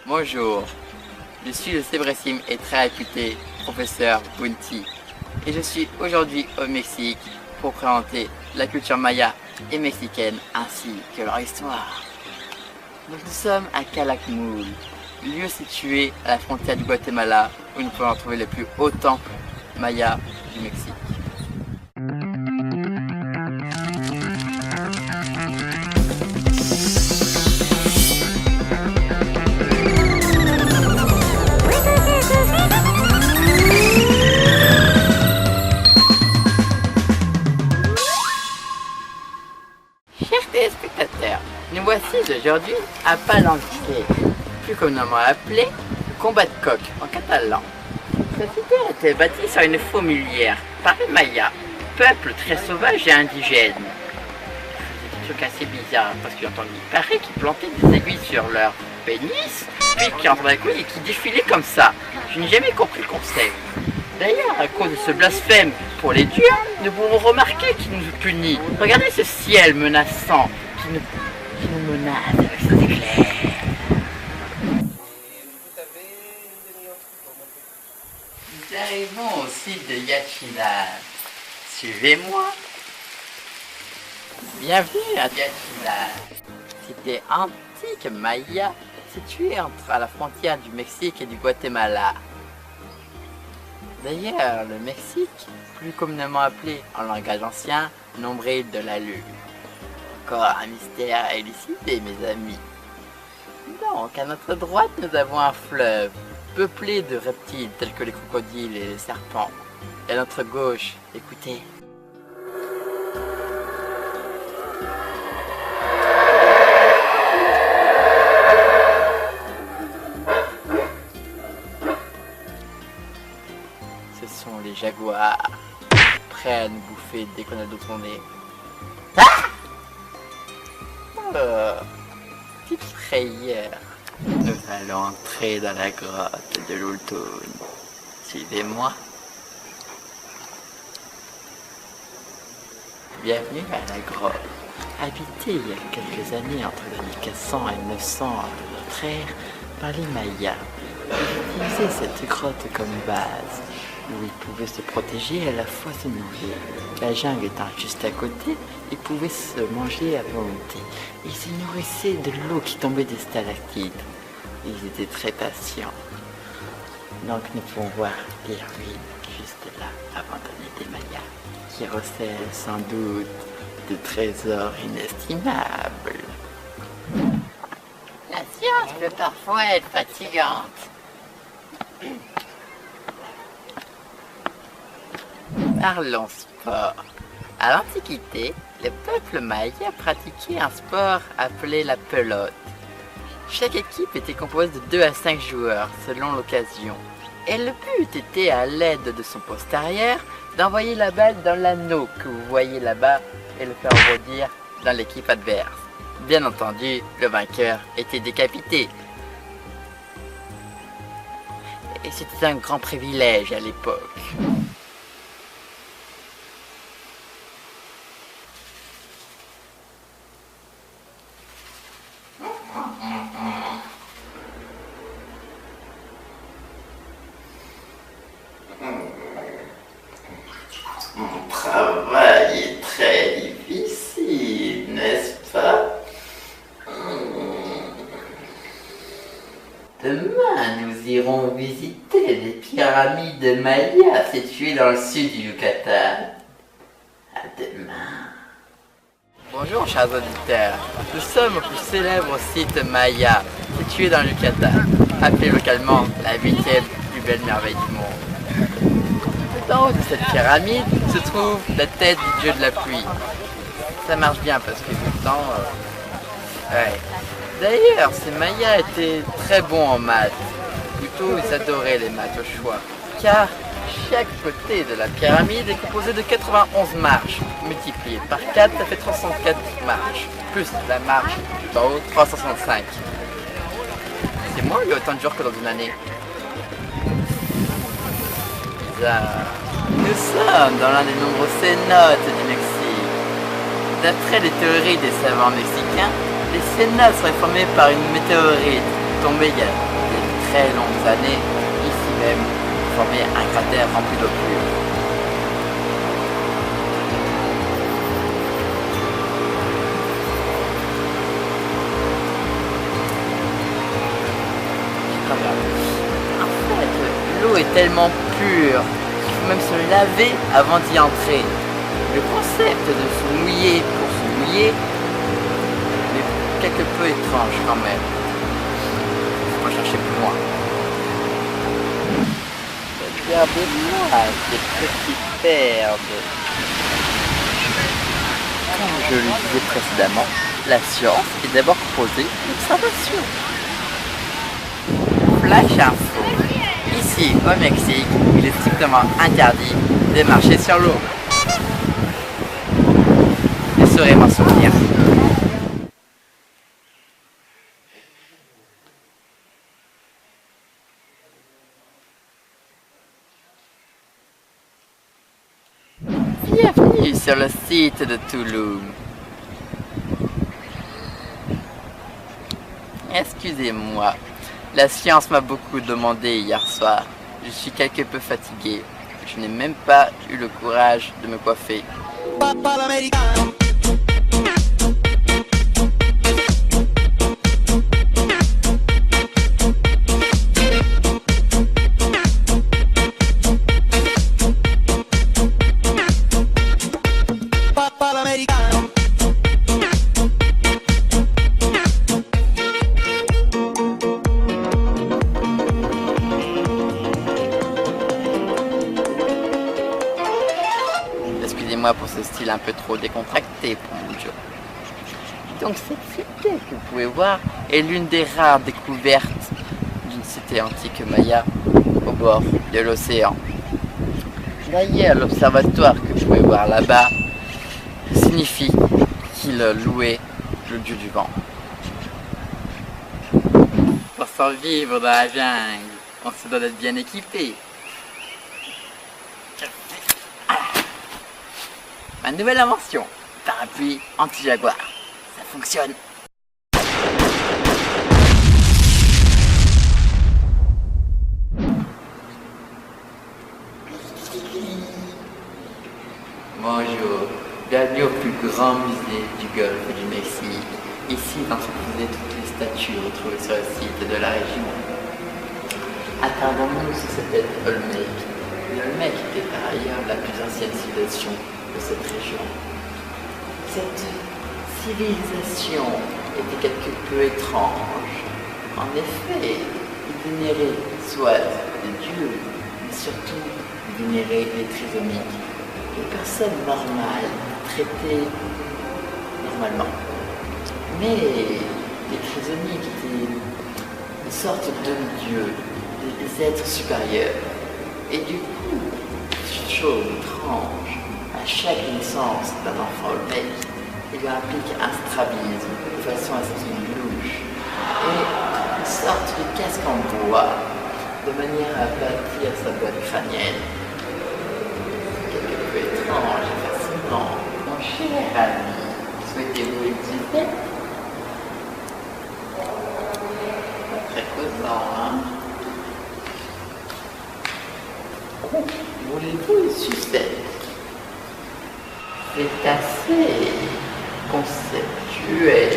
Bonjour, je suis le célébrissime et très réputé professeur Bounty et je suis aujourd'hui au Mexique pour présenter la culture maya et mexicaine ainsi que leur histoire. Nous sommes à Calakmul, lieu situé à la frontière du Guatemala où nous pouvons trouver le plus haut temple maya du Mexique. Chers téléspectateurs, nous voici aujourd'hui à Palenque, plus communément appelé combat de coq en catalan. Cette cité a été bâtie sur une fourmilière par les Mayas, peuple très sauvage et indigène. C'est des trucs assez bizarres parce qu'il paraît qu'ils plantaient des aiguilles sur leur pénis, puis qu'ils rentraient la couille et qu'ils défilaient comme ça. Je n'ai jamais compris le concept. D'ailleurs, à cause de ce blasphème pour les dieux, nous pouvons remarquer qu'il nous punit. Regardez ce ciel menaçant qui nous menace avec ses éclairs. Nous arrivons au site de Yaxchilan. Suivez-moi. Bienvenue à Yaxchilan, cité antique maya située à la frontière du Mexique et du Guatemala. D'ailleurs, le Mexique, plus communément appelé en langage ancien, nombril de la Lune. Encore un mystère à élucider, mes amis. Donc, à notre droite, nous avons un fleuve, peuplé de reptiles tels que les crocodiles et les serpents. Et à notre gauche, écoutez. Ce sont les jaguars, prêts à nous bouffer dès qu'on a dos tourné. Petite frayeur. Nous allons entrer dans la grotte de l'Ultun. Suivez-moi. Bienvenue à la grotte. Habitée il y a quelques années entre 1400 et 900 de notre ère par les Mayas. Ils utilisaient cette grotte comme base, où ils pouvaient se protéger et à la fois se nourrir. La jungle étant juste à côté, ils pouvaient se manger à volonté. Ils se nourrissaient de l'eau qui tombait des stalactites. Ils étaient très patients. Donc nous pouvons voir les ruines juste là, abandonnées des Mayas, qui recèlent sans doute de trésors inestimables. La science peut parfois être fatigante. Parlons sport. À l'Antiquité, le peuple maya pratiquait un sport appelé la pelote. Chaque équipe était composée de 2 à 5 joueurs selon l'occasion. Et le but était, à l'aide de son poste arrière, d'envoyer la balle dans l'anneau que vous voyez là-bas et le faire rebondir dans l'équipe adverse. Bien entendu, le vainqueur était décapité. Et c'était un grand privilège à l'époque. Mon travail est très difficile, n'est-ce pas? Demain, nous irons visiter les pyramides mayas situées dans le sud du Yucatan. À demain. Bonjour, chers auditeurs. Nous sommes au plus célèbre site maya situé dans le Yucatan, appelé localement la 8e plus belle merveille du monde. Tout en haut de cette pyramide se trouve la tête du dieu de la pluie. Ça marche bien parce que tout le temps... Ouais. D'ailleurs, ces Mayas étaient très bons en maths. Plutôt, ils adoraient les maths au choix. Car chaque côté de la pyramide est composé de 91 marches. Multipliées par 4, ça fait 364 marches. Plus la marche tout en haut, 365. C'est moins, il y a autant de jours que dans une année. Bizarre. Nous sommes dans l'un des nombreux cénotes du Mexique. D'après les théories des savants mexicains, les cénotes seraient formées par une météorite tombée il y a très longues années, ici même, formait un cratère rempli d'eau pure. En fait, l'eau est tellement pure qu'il faut même se laver avant d'y entrer. Le concept de se mouiller pour se mouiller est quelque peu étrange quand même. Il faut chercher plus loin. Regardez-moi ces petites perles. Comme je le disais précédemment, la science est d'abord composée d'observation. Flash info. Ici, au Mexique, il est strictement interdit de marcher sur l'eau. Je saurais m'en souvenir. Bienvenue sur le site de Tulum. Excusez-moi, la science m'a beaucoup demandé hier soir. Je suis quelque peu fatigué. Je n'ai même pas eu le courage de me coiffer. Excusez-moi pour ce style un peu trop décontracté pour mon job. Donc cette cité que vous pouvez voir est l'une des rares découvertes d'une cité antique maya au bord de l'océan. D'ailleurs, l'observatoire que vous pouvez voir là-bas signifie qu'il louait le dieu du vent. Pour survivre dans la jungle, on se doit d'être bien équipé. Ma nouvelle invention, parapluie anti-jaguar. Ça fonctionne. Bonjour, bienvenue au plus grand musée du Golfe du Mexique. Ici, d'entreposer toutes les statues retrouvées sur le site de la région. Attardons-nous sur cette tête Olmec. L'Olmec était par ailleurs la plus ancienne civilisation de cette région. Cette civilisation était quelque peu étrange. En effet, il vénérait soit des dieux, mais surtout il vénérait les trisomiques. Les personnes normales traitaient normalement. Mais les trisomiques étaient une sorte de demi-dieux, des êtres supérieurs. Et du coup, chose étrange, à chaque naissance d'un enfant Olmec, il lui implique un strabisme de façon à ce qu'il louche et une sorte de casque en bois de manière à bâtir sa boîte crânienne. Quelque peu étrange et fascinant. Mon cher ami, souhaitez-vous l'utiliser? Pas très causant, hein? Voulez-vous une sucette? C'est assez conceptuel.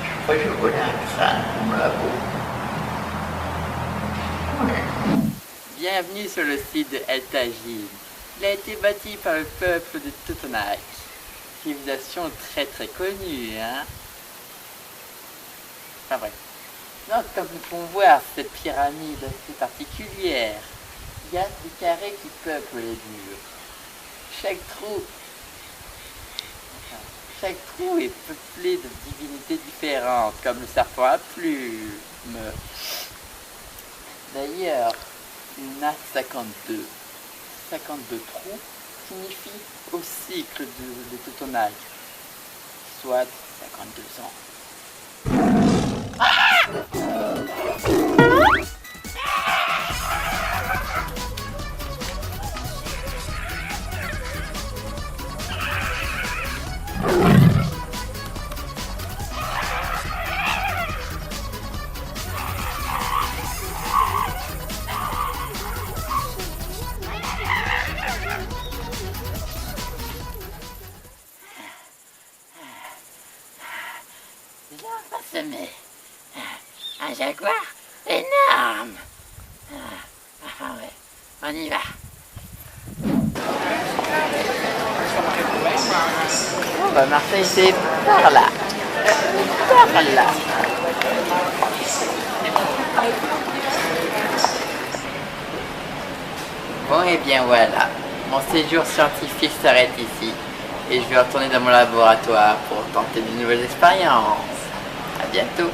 Je crois que je volais un crâne dans mon labo. Ouais. Bienvenue sur le site de El Tajil. Il a été bâti par le peuple de Totonac. Civilisation très très connue, hein? Enfin bref. Donc, comme nous pouvons voir, cette pyramide assez particulière, il y a des carrés qui peuplent les murs. Chaque trou est peuplé de divinités différentes, comme le serpent à plumes. D'ailleurs, il y en a 52. 52 trous signifie au cycle de Totonac, soit 52 ans. Là, on va semer un jaguar énorme. Ouais, on y va. Bon bah Marseille c'est par là. Par là. Bon et bien voilà, mon séjour scientifique s'arrête ici et je vais retourner dans mon laboratoire pour tenter de nouvelles expériences. À bientôt.